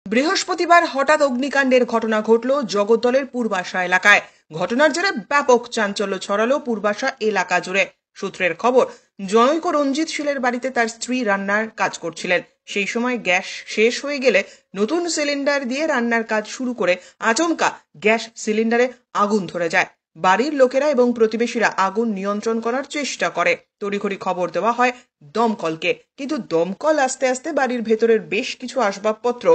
বৃহস্পতিবার হঠাৎ অগ্নিকাণ্ডের ঘটনা ঘটল জগদ্দলের পূর্বাশা এলাকায়। ঘটনার জেরে ব্যাপক চাঞ্চল্য ছড়ালো পূর্বাশা এলাকা জুড়ে। সূত্রের খবর, জনৈক রঞ্জিত শীলের বাড়িতে তার স্ত্রী রান্নার কাজ করছিলেন। সেই সময় গ্যাস শেষ হয়ে গেলে নতুন সিলিন্ডার দিয়ে রান্নার কাজ শুরু করে আচমকা গ্যাস সিলিন্ডারে আগুন ধরে যায়। বাড়ির লোকেরা এবং প্রতিবেশীরা আগুন নিয়ন্ত্রণ করার চেষ্টা করে। তড়িঘড়ি খবর দেওয়া হয় দমকলকে, কিন্তু দমকল আসতে আসতে বাড়ির ভেতরের বেশ কিছু আসবাবপত্র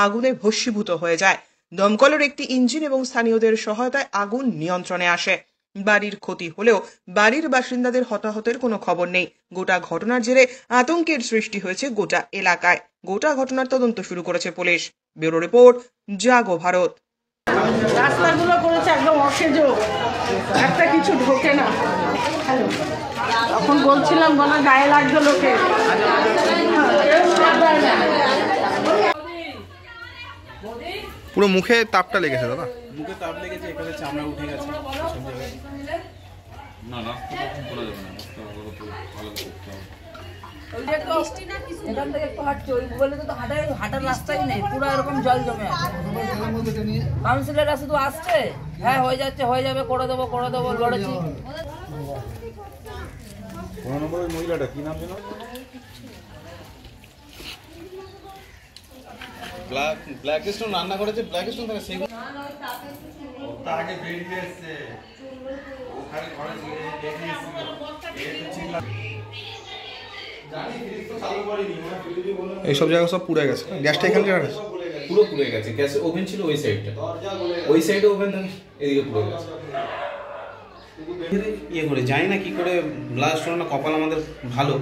আগুনে ভস্মীভূত হয়ে যায়। দমকলের একটি ইঞ্জিন এবং স্থানীয়দের সহায়তায় আগুন নিয়ন্ত্রণে আসে। বাড়ির ক্ষতি হলেও বাড়ির বাসিন্দাদের হতাহতের কোনো খবর নেই। গোটা ঘটনার জেরে আতঙ্কের সৃষ্টি হয়েছে গোটা এলাকায়। গোটা ঘটনার তদন্ত শুরু করেছে পুলিশ। ব্যুরো রিপোর্ট, জাগো ভারত। রাস্তাগুলো করেছে একদম অসেজ, একটা কিছু ঢোকে না। তখন বলছিলাম বলা গায়ে লাগতো লোকে। পুরো মুখে তাপটা লেগেছে দাদা? মুখে তাপ লেগেছে, এখানে চামড়া উঠে গেছে। না রাস্তা খোলা যাবে না, রাস্তা ভালো করতে হবে। এখান থেকে একটু হাঁটছি, ওই বলে তো হাঁটার রাস্তাই নেই, পুরো এরকম জল জমে আছে। কাউন্সিলররা শুধু আসছে, হ্যাঁ হয়ে যাচ্ছে, হয়ে যাবে, করে দেবো লড়েছি। 15 নম্বরের মহিলাটা কি নাম ছিল? ব্ল্যাক স্টোন রান্না করেছে, ব্ল্যাক স্টোন থাকে সেই আগে বেরিয়ে এসেছে, ওখানে ঘরে বেরিয়ে এসেছিল। এইসব জায়গা সব পুড়ে গেছে। গ্যাসটা এখানে রাখা পুরো পুড়ে গেছে। গ্যাসের ওভেন ছিল ওই সাইডটা, ওই সাইডে ওভেন থাকে, এদিকে পুড়ে গেছে। ইয়ে করে জানি না কি করে ব্লাস্ট হলো না। কপাল আমাদের ভালো,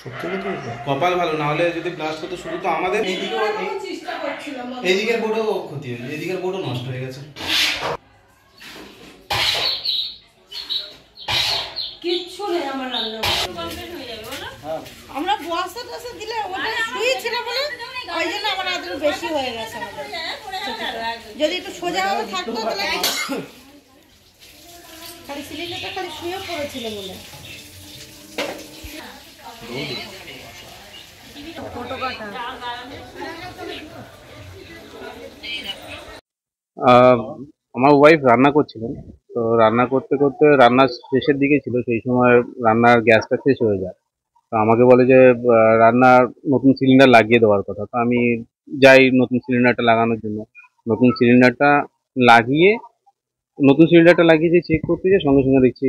সত্যি কথা কপাল ভালো, না হলে যদি ব্লাস্ট হতো শুধু তো আমাদের এইদিকের বোর্ডও ক্ষতি হয়েছে, এদিকের বোর্ডও নষ্ট হয়ে গেছে। কিচ্ছু নেই আমার রান্না, আমরা বসা টসা দিলে ওটা শুয়েছিল বলে ওই জন্য আমার আদর বেশি হয়ে গেছে। যদি একটু সোজা ভাবে থাকতো তাহলে খালি সিলিন্ডারটা খালি শুয়ে পড়েছিল বলে। আমার ওয়াইফ রান্না করছিলেন, তো রান্না করতে করতে রান্নার শেষের দিকে ছিল, সেই সময় রান্নার গ্যাসটা শেষ হয়ে যায়। তো আমাকে বলে যে রান্নার নতুন সিলিন্ডার লাগিয়ে দেওয়ার কথা। তো আমি যাই নতুন সিলিন্ডারটা লাগানোর জন্য। নতুন সিলিন্ডারটা লাগিয়ে যে চেক করতে যে সঙ্গে সঙ্গে দেখছি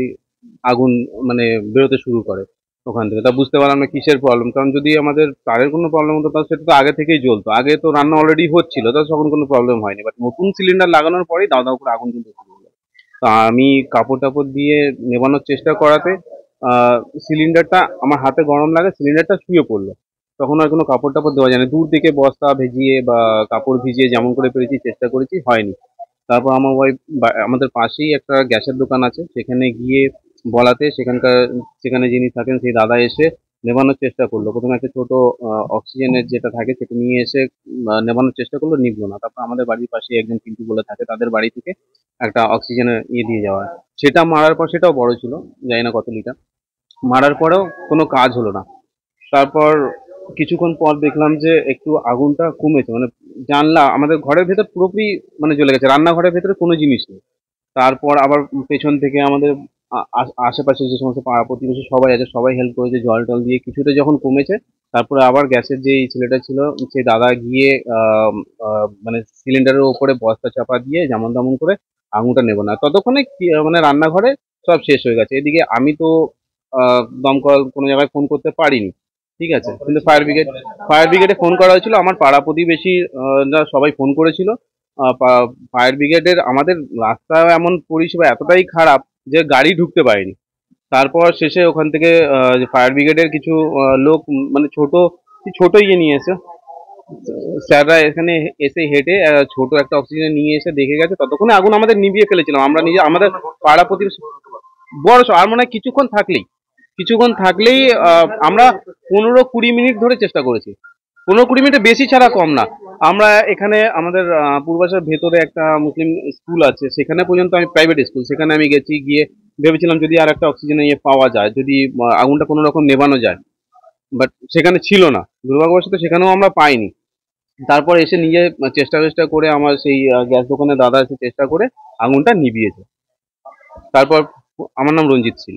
আগুন মানে বেরোতে শুরু করে ওখান থেকে। তা বুঝতে পারলাম না কিসের প্রবলেম, কারণ যদি আমাদের তারের কোনো প্রবলেম হতো তাহলে সেটা তো আগে থেকেই জ্বলতো। আগে তো রান্না অলরেডি হচ্ছিল, তো তখন কোনো প্রবলেম হয়নি। বাট নতুন সিলিন্ডার লাগানোর পরেই দাও দাও করে আগুন জ্বলতে শুরু হলো। তা আমি কাপড় টাপড় দিয়ে নেভানোর চেষ্টা করাতে সিলিন্ডারটা আমার হাতে গরম লাগে, সিলিন্ডারটা শুয়ে পড়লো। তখন আর কোনো কাপড় টাপড় দেওয়া যায় না, দূর থেকে বস্তা ভিজিয়ে বা কাপড় ভিজিয়ে যেমন করে পেরেছি চেষ্টা করেছি, হয়নি। তারপর আমার ওয়াইফ আমাদের পাশেই একটা গ্যাসের দোকান আছে, সেখানে গিয়ে বলাতে সেখানে যিনি থাকেন সেই দাদা এসে নেভানোর চেষ্টা করলো। প্রথমে একটা ছোট অক্সিজেনের যেটা থাকে সেটা নিয়ে এসে নেভানোর চেষ্টা করলো, নিভলো না। তারপর আমাদের বাড়ির পাশে একজন পিন্টু বলে থাকে, তাদের বাড়ি থেকে একটা অক্সিজেনের দিয়ে যাওয়া হয়। সেটা মারার পর, সেটাও বড় ছিল, জানি না কত লিটার, মারার পরেও কোনো কাজ হলো না। তারপর কিছুক্ষণ পর দেখলাম যে একটু আগুনটা কমেছে, মানে জানলা আমাদের ঘরের ভেতর পুরোপুরি মানে জ্বলে গেছে, রান্নাঘরের ভেতরে কোনো জিনিস নেই। তারপর আবার পেছন থেকে আমাদের আশেপাশে যে সমস্ত পাড়া প্রতিবেশী সবাই আছে, সবাই হেল্প করেছে, জল টল দিয়ে কিছুটা যখন কমেছে, তারপরে আবার গ্যাসের যে ছেলেটা ছিল সে দাদা গিয়ে মানে সিলিন্ডারের ওপরে বস্তা চাপা দিয়ে যেমন তেমন করে আগুনটা নেব না। ততক্ষণে মানে রান্নাঘরে সব শেষ হয়ে গেছে। এদিকে আমি তো দমকল কোনো জায়গায় ফোন করতে পারিনি, ঠিক আছে, কিন্তু ফায়ার ব্রিগেডে ফোন করা হয়েছিল। আমার পাড়া প্রতিবেশী সবাই ফোন করেছিল। ফায়ার ব্রিগেডের আমাদের রাস্তা এমন পরিষেবা এতটাই খারাপ যে গাড়ি ঢুকতে পারেনি। তারপর শেষে ওখান থেকে ফায়ার ব্রিগেডের কিছু লোক মানে ছোট ইয়ে নিয়ে এসে স্যাররা এখানে এসে হেঁটে ছোট একটা অক্সিজেন নিয়ে এসে দেখে গেছে। ততক্ষণে আগুন আমাদের নিভিয়ে ফেলেছিলাম আমরা নিজে, আমাদের পাড়া প্রতিবেশী বড় আর মনে হয় কিছুক্ষণ থাকলেই আমরা 15-20 মিনিট ধরে চেষ্টা করেছি। 15-20 মিনিটের বেশি ছাড়া কম না। আমরা এখানে আমাদের পূর্বাশার ভেতরে একটা মুসলিম স্কুল আছে, সেখানে পর্যন্ত আমি প্রাইভেট স্কুল, সেখানে আমি গেছি, গিয়ে ভেবেছিলাম যদি আর একটা অক্সিজেন ইয়ে পাওয়া যায়, যদি আগুনটা কোনো রকম নেভানো যায়, বাট সেখানে ছিল না। দুর্ভাগ্যবশত সেখানেও আমরা পাইনি। তারপর এসে নিজে চেষ্টা করে আমার সেই গ্যাস দোকানের দাদা এসে চেষ্টা করে আগুনটা নিভিয়েছে। তারপর আমার নাম রঞ্জিত সিং।